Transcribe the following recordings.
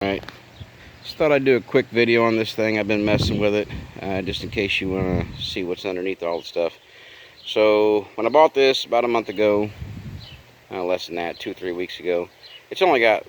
Alright, just thought I'd do a quick video on this thing. I've been messing with it, just in case you want to see what's underneath all the stuff. So, when I bought this about a month ago, less than that, 2-3 weeks ago, it's only got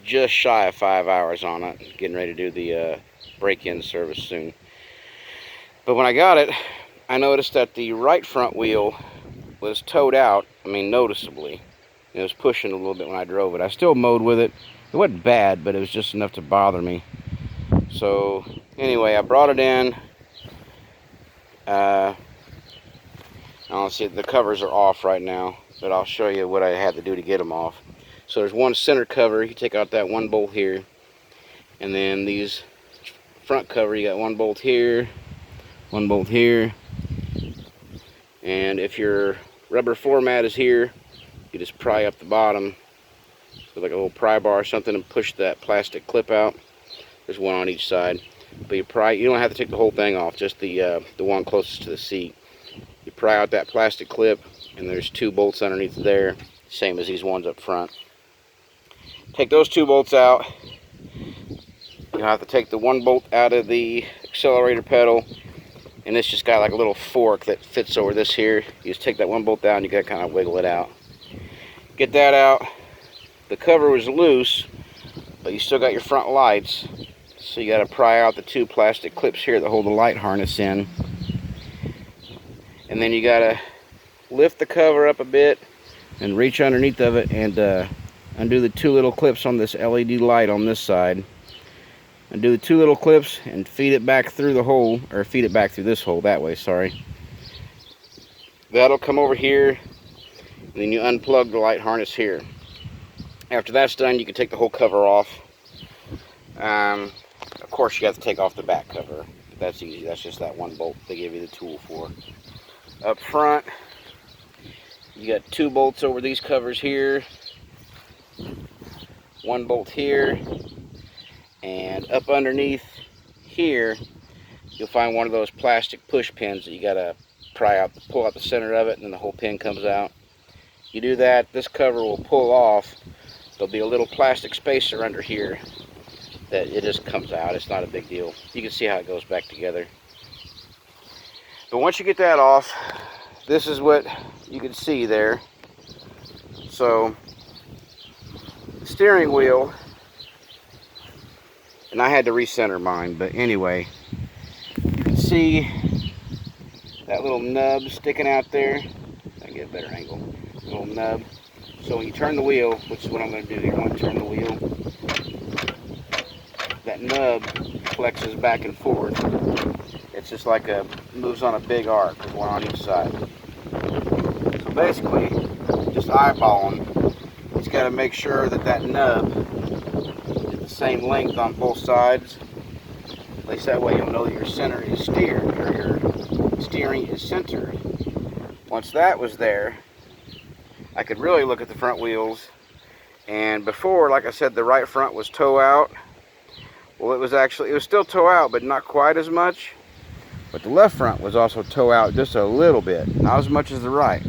just shy of 5 hours on it. Getting ready to do the break-in service soon. But when I got it, I noticed that the right front wheel was towed out, noticeably. It was pushing a little bit when I drove it. I still mowed with it. It wasn't bad, but it was just enough to bother me. So, anyway, I brought it in. Let's see, the covers are off right now, but I'll show you what I had to do to get them off. So there's one center cover. You take out that one bolt here. And then these front cover, you got one bolt here, one bolt here. And if your rubber floor mat is here, you just pry up the bottom with like a little pry bar or something and push that plastic clip out. There's one on each side. But you don't have to take the whole thing off, just the one closest to the seat. You pry out that plastic clip, and there's 2 bolts underneath there, same as these ones up front. Take those 2 bolts out. You'll have to take the 1 bolt out of the accelerator pedal, and it's just got like a little fork that fits over this here. You just take that 1 bolt out and you gotta kind of wiggle it out. Get that out. The cover was loose, but you still got your front lights, so you got to pry out the 2 plastic clips here that hold the light harness in, and then you got to lift the cover up a bit and reach underneath of it and undo the 2 little clips on this LED light on this side. Undo the 2 little clips and feed it back through the hole, or feed it back through this hole that way, sorry. That'll come over here, and then you unplug the light harness here. After that's done, you can take the whole cover off. Of course, you have to take off the back cover. That's easy. That's just that 1 bolt they give you the tool for. Up front, you got 2 bolts over these covers here. 1 bolt here. And up underneath here, you'll find one of those plastic push pins that you got to pull out the center of it, and then the whole pin comes out. You do that, this cover will pull off. There'll be a little plastic spacer under here that it just comes out. It's not a big deal. You can see how it goes back together. But once you get that off, this is what you can see there. So, the steering wheel, and I had to recenter mine, but anyway, you can see that little nub sticking out there. I can get a better angle. Little nub. So when you turn the wheel, which is what I'm going to do here, I'm going to turn the wheel, that nub flexes back and forth. It's just like moves on a big arc, with one on each side. So basically, just eyeballing, you just got to make sure that that nub is the same length on both sides. At least that way you'll know that your center is steered, or your steering is centered. Once that was there, I could really look at the front wheels, and before, like I said, the right front was tow out. Well, it was still tow out, but not quite as much. But the left front was also tow out just a little bit, not as much as the right.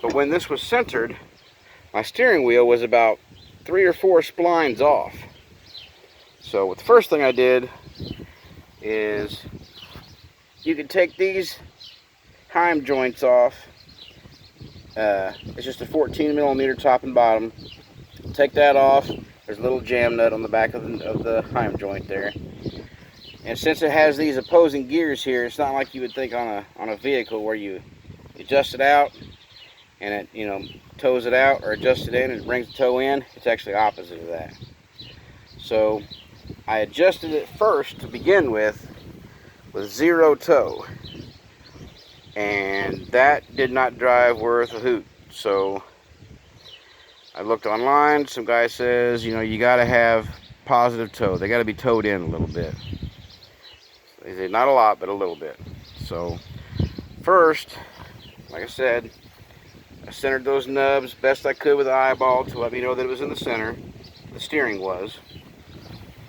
But when this was centered, my steering wheel was about 3 or 4 splines off. So the first thing I did is, you can take these heim joints off. It's just a 14mm top and bottom. Take that off. There's a little jam nut on the back of the heim joint there. And since it has these opposing gears here, it's not like you would think on a vehicle where you adjust it out and it tows it out, or adjust it in and it brings the tow in. It's actually opposite of that. So I adjusted it first to begin with 0 tow. And that did not drive worth a hoot. So I looked online. Some guy says, you got to have positive tow. They got to be towed in a little bit. They say not a lot, but a little bit. So first, like I said, I centered those nubs best I could with the eyeball to let me know that it was in the center. The steering was.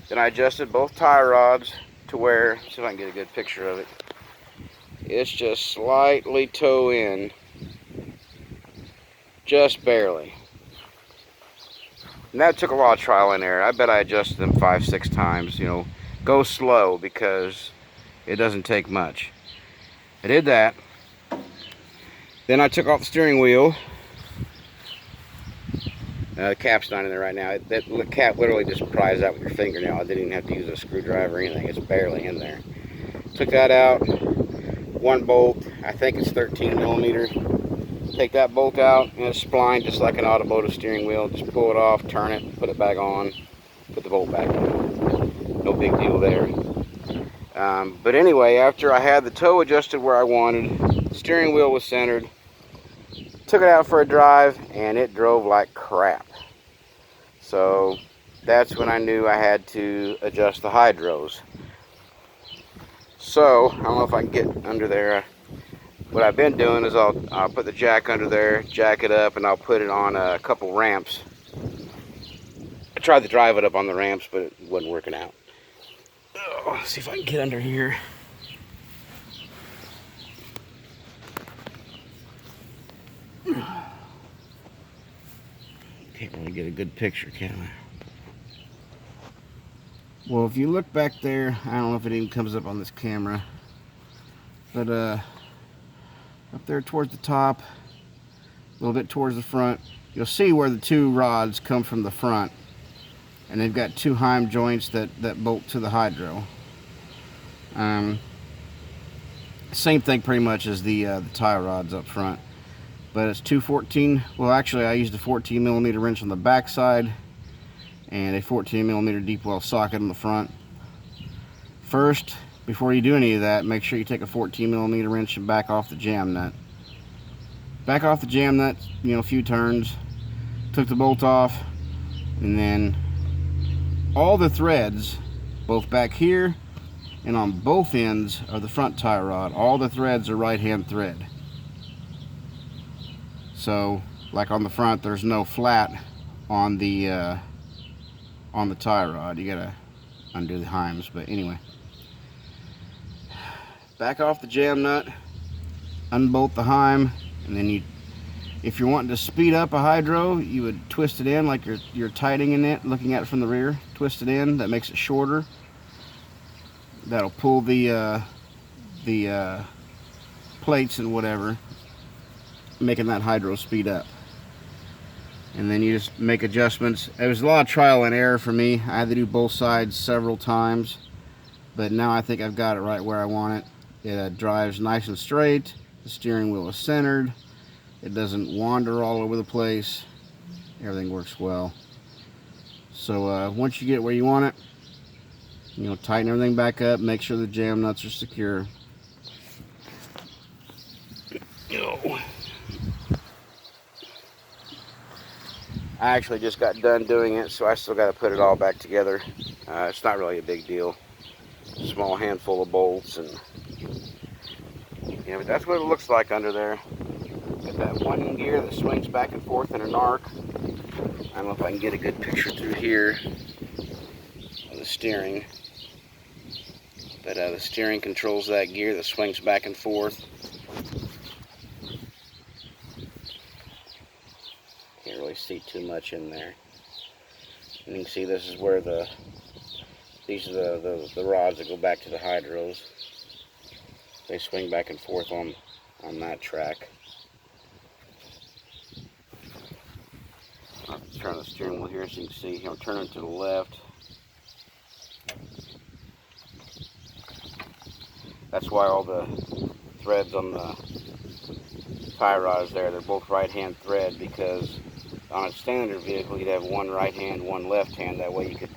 Then I adjusted both tie rods to where, see if I can get a good picture of it. It's just slightly toe in, just barely. And that took a lot of trial and error. I bet I adjusted them 5-6 times. You know, go slow because it doesn't take much. I did that. Then I took off the steering wheel. The cap's not in there right now. The cap literally just pries out with your fingernail. I didn't even have to use a screwdriver or anything. It's barely in there. Took that out. One bolt. I think it's 13 millimeter. Take that bolt out, and it's splined just like an automotive steering wheel. Just pull it off, turn it, put it back on, put the bolt back on. No big deal there. But anyway, after I had the toe adjusted where I wanted, the steering wheel was centered, took it out for a drive, and it drove like crap. So that's when I knew I had to adjust the hydros. So I don't know if I can get under there. What I've been doing is I'll put the jack under there, jack it up, and I'll put it on a couple ramps. I tried to drive it up on the ramps, but it wasn't working out. Oh, let's see if I can get under here. Can't really get a good picture, can I? Well, if you look back there, I don't know if it even comes up on this camera, but up there towards the top, a little bit towards the front, you'll see where the two rods come from the front, and they've got two heim joints that bolt to the hydro. Same thing pretty much as the tie rods up front, but it's two 14. Well, actually, I used a 14 millimeter wrench on the back side and a 14 millimeter deep well socket on the front. First, before you do any of that, make sure you take a 14 millimeter wrench and back off the jam nut. Back off the jam nut, you know, a few turns. Took the bolt off, and then all the threads, both back here and on both ends of the front tie rod, all the threads are right-hand thread. So, like on the front, there's no flat on the tie rod. You gotta undo the heims, but anyway. Back off the jam nut, unbolt the heim, and then if you're wanting to speed up a hydro, you would twist it in like you're tightening it, looking at it from the rear. Twist it in, that makes it shorter. That'll pull the plates and whatever, making that hydro speed up. And then you just make adjustments. It was a lot of trial and error for me. I had to do both sides several times, but now I think I've got it right where I want it. It drives nice and straight. The steering wheel is centered. It doesn't wander all over the place. Everything works well. So once you get where you want it, you know, tighten everything back up. Make sure the jam nuts are secure. I actually just got done doing it, so I still got to put it all back together. It's not really a big deal. Small handful of bolts, and yeah, but that's what it looks like under there. Got that one gear that swings back and forth in an arc. I don't know if I can get a good picture through here of the steering, but the steering controls that gear that swings back and forth. Can't really see too much in there. And you can see this is where these are the rods that go back to the hydros. They swing back and forth on that track. I'll turn the steering wheel here so you can see. I'm turning to the left. That's why all the threads on the tie rods there, they're both right-hand thread, because on a standard vehicle you'd have one right hand, one left hand. That way you could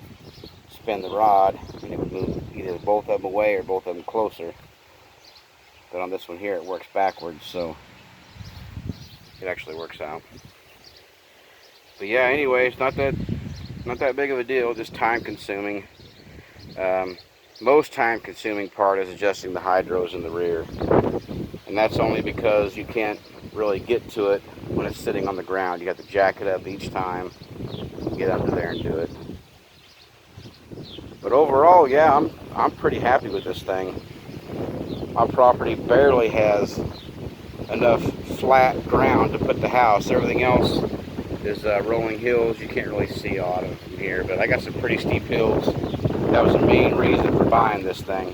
spin the rod and it would move either both of them away or both of them closer. But on this one here, it works backwards, so it actually works out. But yeah, anyway, it's not that big of a deal, just time consuming. Most time consuming part is adjusting the hydros in the rear. And that's only because you can't really get to it when it's sitting on the ground. You have to jack it up each time, get under there and do it. But overall, yeah, I'm pretty happy with this thing. My property barely has enough flat ground to put the house. Everything else is rolling hills. You can't really see a lot of them here, but I got some pretty steep hills. That was the main reason for buying this thing.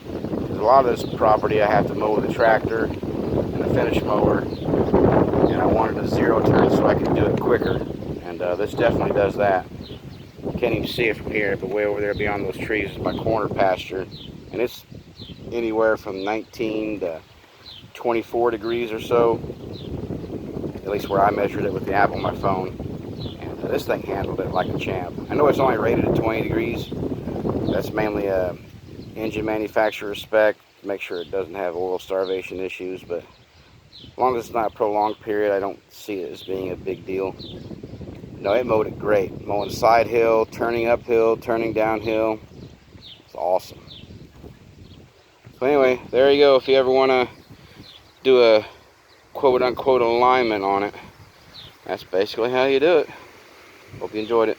Because a lot of this property I have to mow with a tractor and a finish mower, and I wanted a zero turn so I could do it quicker. And this definitely does that. Can't even see it from here, but way over there beyond those trees is my corner pasture, and it's anywhere from 19 to 24 degrees or so, at least where I measured it with the app on my phone. And this thing handled it like a champ. I know it's only rated at 20 degrees. That's mainly a engine manufacturer spec, make sure it doesn't have oil starvation issues, but as long as it's not a prolonged period, I don't see it as being a big deal. No, it mowed it great. Mowing side hill, turning uphill, turning downhill. It's awesome. So anyway, there you go. If you ever want to do a quote-unquote alignment on it, that's basically how you do it. Hope you enjoyed it.